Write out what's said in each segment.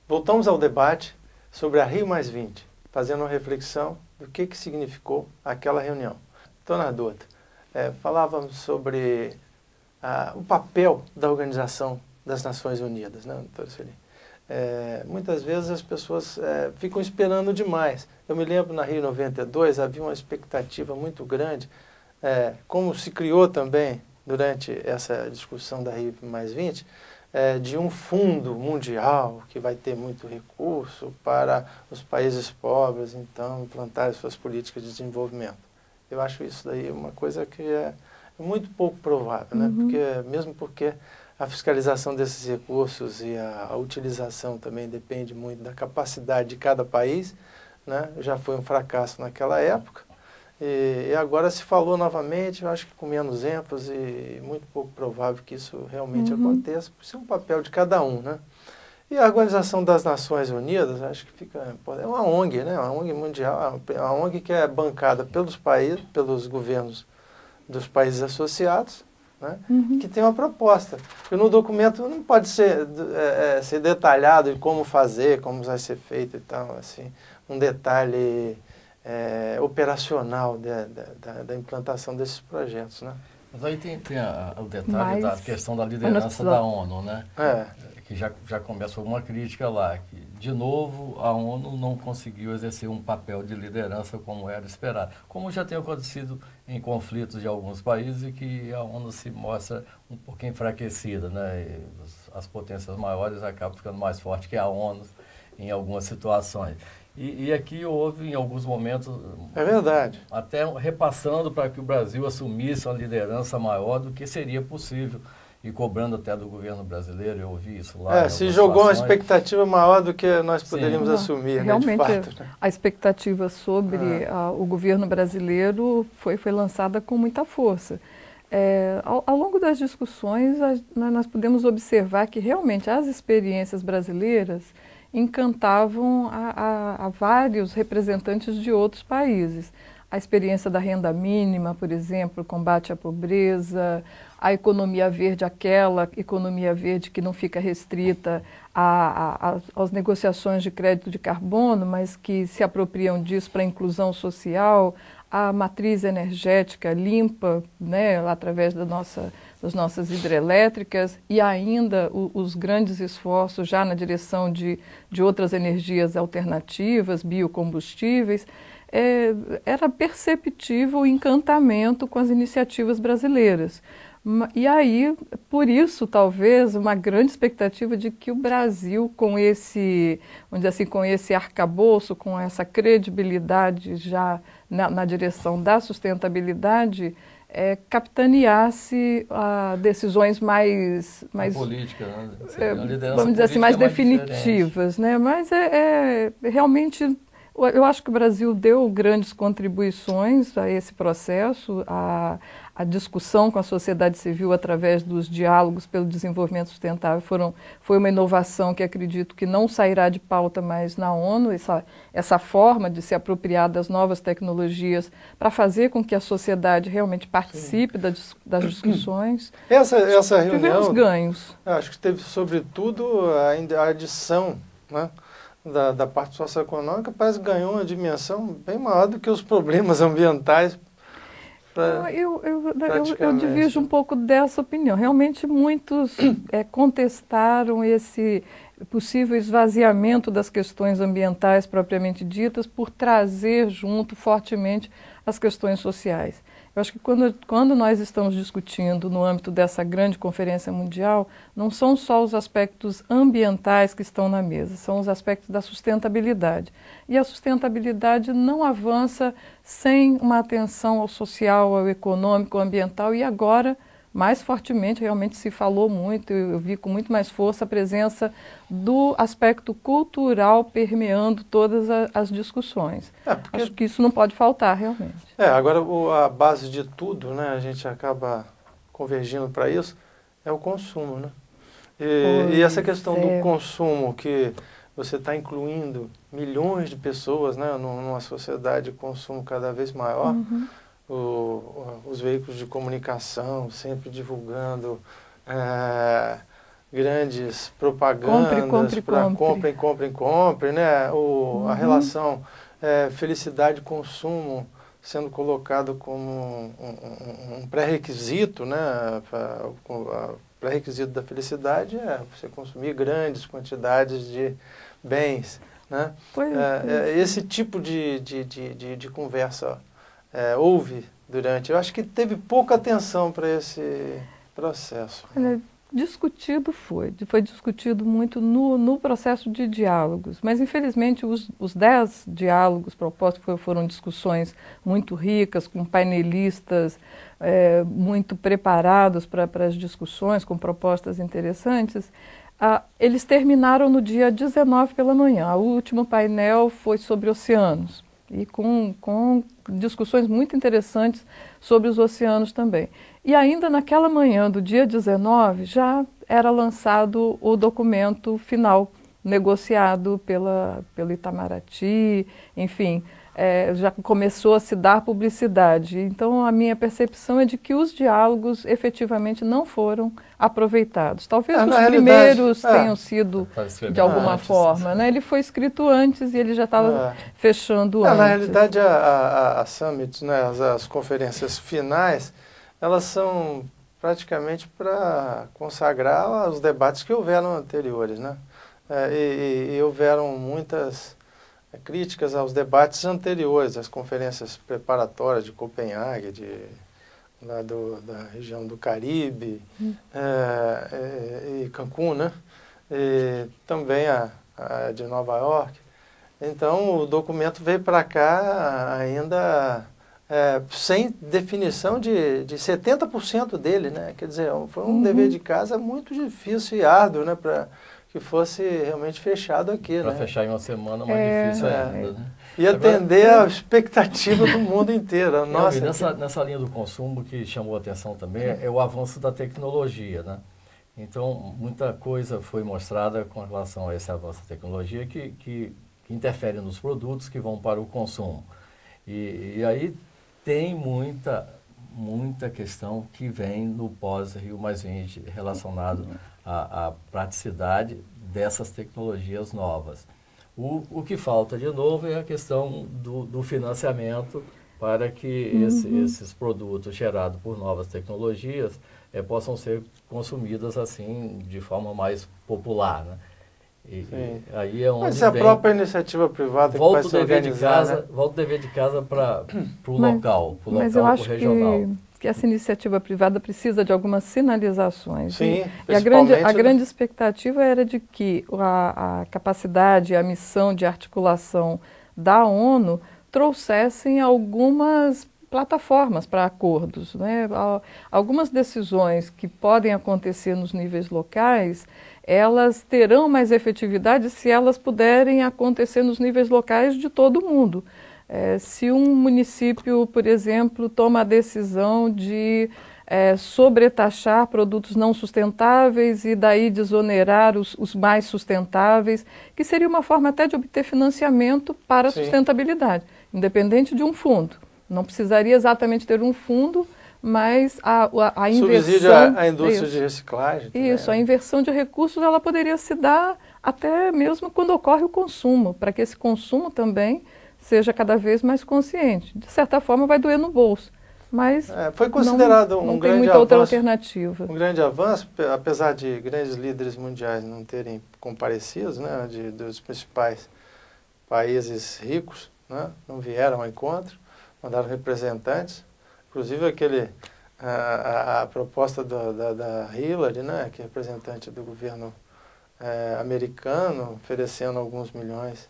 Voltamos ao debate sobre a Rio+20, fazendo uma reflexão do que significou aquela reunião. Dona Dutra, falávamos sobre o papel da Organização das Nações Unidas, né, doutora Sueli? Muitas vezes as pessoas ficam esperando demais. Eu me lembro na Rio 92 havia uma expectativa muito grande, como se criou também durante essa discussão da Rio+20, de um fundo mundial que vai ter muito recurso para os países pobres, então, implantar suas políticas de desenvolvimento. Eu acho isso daí uma coisa que é muito pouco provável, né? Mesmo porque a fiscalização desses recursos e a utilização também depende muito da capacidade de cada país, né? Já foi um fracasso naquela época. E agora se falou novamente, eu acho que com menos ênfase e muito pouco provável que isso realmente aconteça, por ser um papel de cada um, né? E a Organização das Nações Unidas, acho que é uma ONG, né? Uma ONG mundial, uma ONG que é bancada pelos países, pelos governos dos países associados, né? Que tem uma proposta. E no documento não pode ser detalhado em como fazer, como vai ser feito e tal, assim, um detalhe operacional da implantação desses projetos, né? Mas aí tem o detalhe da questão da liderança da ONU, né? Que já começa uma crítica lá, que, de novo, a ONU não conseguiu exercer um papel de liderança como era esperado. Como já tem acontecido em conflitos de alguns países e que a ONU se mostra um pouquinho enfraquecida, né? E as potências maiores acabam ficando mais fortes que a ONU em algumas situações. E aqui houve, em alguns momentos, verdade, até repassando para que o Brasil assumisse uma liderança maior do que seria possível, e cobrando até do governo brasileiro, eu ouvi isso lá. Se jogou uma expectativa maior do que nós poderíamos assumir, realmente, né, de fato. A expectativa sobre o governo brasileiro foi lançada com muita força. Ao longo das discussões, nós podemos observar que realmente as experiências brasileiras encantavam a vários representantes de outros países. A experiência da renda mínima, por exemplo, combate à pobreza, a economia verde, aquela economia verde que não fica restrita às negociações de crédito de carbono, mas que se apropriam disso para a inclusão social, a matriz energética limpa, né, através das nossas hidrelétricas, e ainda os grandes esforços já na direção de outras energias alternativas, biocombustíveis. Era perceptível o encantamento com as iniciativas brasileiras. E aí, por isso, talvez, uma grande expectativa de que o Brasil, com esse, vamos dizer assim, com esse arcabouço, com essa credibilidade já na direção da sustentabilidade, capitaneasse decisões mais política, né? Vamos dizer assim, mais definitivas, né? Mas realmente, eu acho que o Brasil deu grandes contribuições a esse processo, a discussão com a sociedade civil através dos diálogos pelo desenvolvimento sustentável foi uma inovação que acredito que não sairá de pauta mais na ONU, essa forma de se apropriar das novas tecnologias para fazer com que a sociedade realmente participe das discussões. Essa reunião, tivemos ganhos. Acho que teve, sobretudo, a adição, né, da parte socioeconômica, parece que ganhou uma dimensão bem maior do que os problemas ambientais. Eu divido um pouco dessa opinião. Realmente muitos contestaram esse possível esvaziamento das questões ambientais propriamente ditas por trazer junto fortemente as questões sociais. Eu acho que quando nós estamos discutindo no âmbito dessa grande conferência mundial, não são só os aspectos ambientais que estão na mesa, são os aspectos da sustentabilidade. E a sustentabilidade não avança sem uma atenção ao social, ao econômico, ao ambiental, e agora, mais fortemente, realmente se falou muito, eu vi com muito mais força a presença do aspecto cultural permeando todas as discussões. Acho que isso não pode faltar, realmente. Agora, a base de tudo, né, a gente acaba convergindo para isso, é o consumo, né? E essa questão do consumo, que você está incluindo milhões de pessoas, né, numa sociedade de consumo cada vez maior, os veículos de comunicação sempre divulgando grandes propagandas para compre, né? A relação felicidade e consumo sendo colocado como um pré-requisito, né? Pré-requisito da felicidade é você consumir grandes quantidades de bens, né? Esse tipo de conversa houve durante... Eu acho que teve pouca atenção para esse processo. Discutido foi discutido muito no processo de diálogos, mas infelizmente os 10 diálogos propostos foram discussões muito ricas, com painelistas muito preparados para as discussões, com propostas interessantes. Eles terminaram no dia 19 pela manhã. O último painel foi sobre oceanos e com discussões muito interessantes sobre os oceanos também. E ainda naquela manhã do dia 19 já era lançado o documento final, negociado pelo Itamaraty, enfim, já começou a se dar publicidade. Então a minha percepção é de que os diálogos efetivamente não foram aproveitados. Talvez os primeiros tenham sido de alguma forma, né? Ele foi escrito antes e ele já estava fechando antes. Na realidade a Summit, né, as conferências finais, elas são praticamente para consagrar os debates que houveram anteriores, né? E houveram muitas críticas aos debates anteriores, às conferências preparatórias de Copenhague, lá da região do Caribe, e Cancún, né? E também a de Nova York. Então o documento veio para cá ainda sem definição de 70% dele, né? Quer dizer, foi um dever de casa muito difícil e árduo, né? Para que fosse realmente fechado aqui, para fechar em uma semana, mais difícil ainda, né? E atender a expectativa do mundo inteiro. Nossa, nessa linha do consumo que chamou a atenção também é o avanço da tecnologia, né? Então, muita coisa foi mostrada com relação a esse avanço da tecnologia que interfere nos produtos que vão para o consumo. E aí tem muita questão que vem no pós-Rio+20 relacionado à praticidade dessas tecnologias novas. O que falta, de novo, é a questão do financiamento para que esses produtos gerados por novas tecnologias possam ser consumidos assim de forma mais popular, né? E aí é onde mas a própria iniciativa privada que vai se organizar, né? Volta o dever de casa para o local, para o regional. Mas eu acho que essa iniciativa privada precisa de algumas sinalizações. Sim, e a grande expectativa era de que a capacidade, a missão de articulação da ONU trouxessem algumas plataformas para acordos, né? Algumas decisões que podem acontecer nos níveis locais, elas terão mais efetividade se elas puderem acontecer nos níveis locais de todo mundo. Se um município, por exemplo, toma a decisão de sobretaxar produtos não sustentáveis e daí desonerar os mais sustentáveis, que seria uma forma até de obter financiamento para a sustentabilidade, independente de um fundo. Não precisaria exatamente ter um fundo, mas a inversão... Subsídio à indústria de reciclagem. Isso, a inversão de recursos ela poderia se dar até mesmo quando ocorre o consumo, para que esse consumo também seja cada vez mais consciente. De certa forma vai doer no bolso, mas foi considerado não tem muita outra alternativa. Um grande avanço, apesar de grandes líderes mundiais não terem comparecido, né, dos principais países ricos, né, não vieram ao encontro, mandaram representantes, inclusive a proposta da Hillary, né, que é representante do governo americano, oferecendo alguns milhões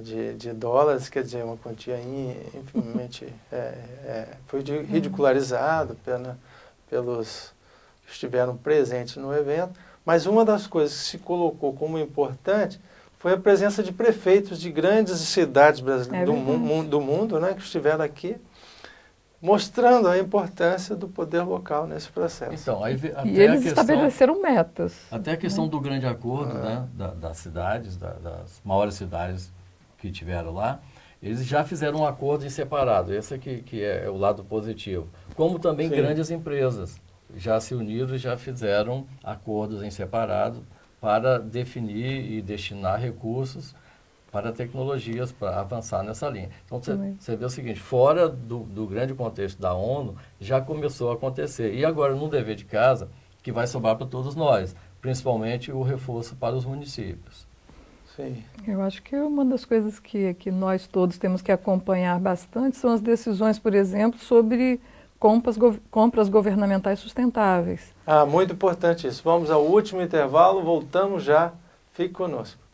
de dólares, quer dizer, uma quantia infinitamente foi ridicularizado pelos que estiveram presentes no evento, mas uma das coisas que se colocou como importante foi a presença de prefeitos de grandes cidades do mundo, né, que estiveram aqui, mostrando a importância do poder local nesse processo. Então, e eles estabeleceram metas. Até a questão do grande acordo, né, das cidades, das maiores cidades que tiveram lá, eles já fizeram um acordo em separado, esse aqui que é o lado positivo, como também grandes empresas. já se uniram e já fizeram acordos em separado para definir e destinar recursos para tecnologias, para avançar nessa linha. Então, você vê o seguinte, fora do grande contexto da ONU, já começou a acontecer. E agora, no dever de casa, que vai sobrar para todos nós, principalmente o reforço para os municípios. Sim. Eu acho que uma das coisas que nós todos temos que acompanhar bastante são as decisões, por exemplo, sobre compras governamentais sustentáveis. Muito importante isso. Vamos ao último intervalo, voltamos já. Fique conosco.